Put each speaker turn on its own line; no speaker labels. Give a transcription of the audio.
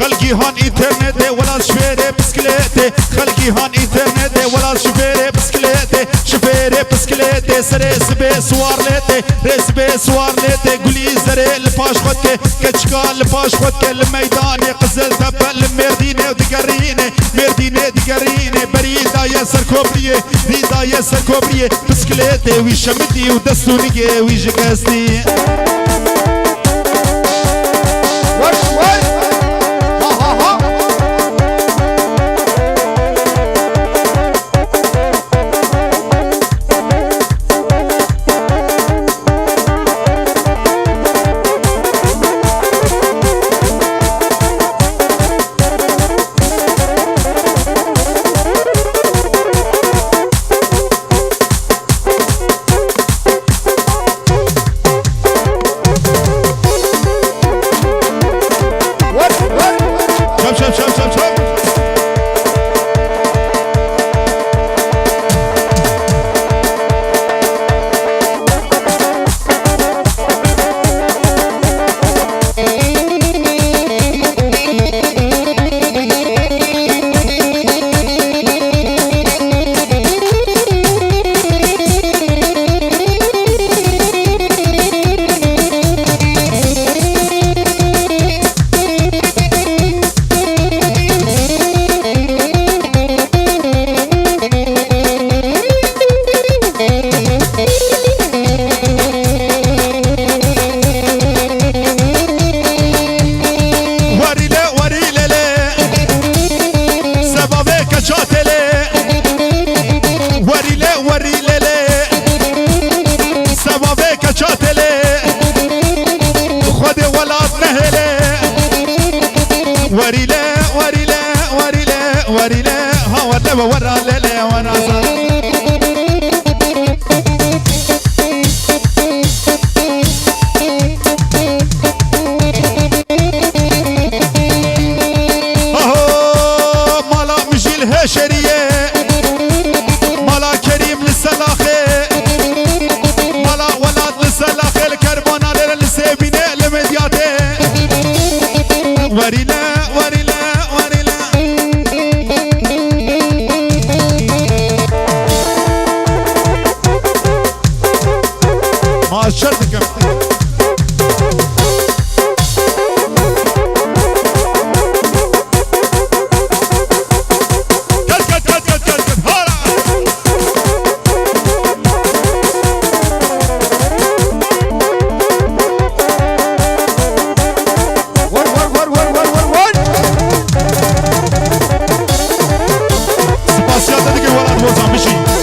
خلقي هان انترنت ولا شفيري بسكليتي خلقي هان انترنت ولا شفيري بسكليتي شفيري بسكليتي سري سبي سوارليتي رسبي سوارليتي قولي زري الفاش خدك كتشكال الفاش خدك الميدان قزل دبل مرديني ودقريني مرديني دقريني بريدا ياسر كوبريه بريدا ياسر كوبريه بسكليتي ويشمتي ودستونيكي ويجكستي ورا ليلي وانا اهو مالا مجي الهشريه مالا كريم للسلاخي مالا ولاد للسلاخي الكربونه للسيبيني لمدياتي وريلا وريلا وريلا ما شرطك سباسيات دقيقة ولا موزع مشي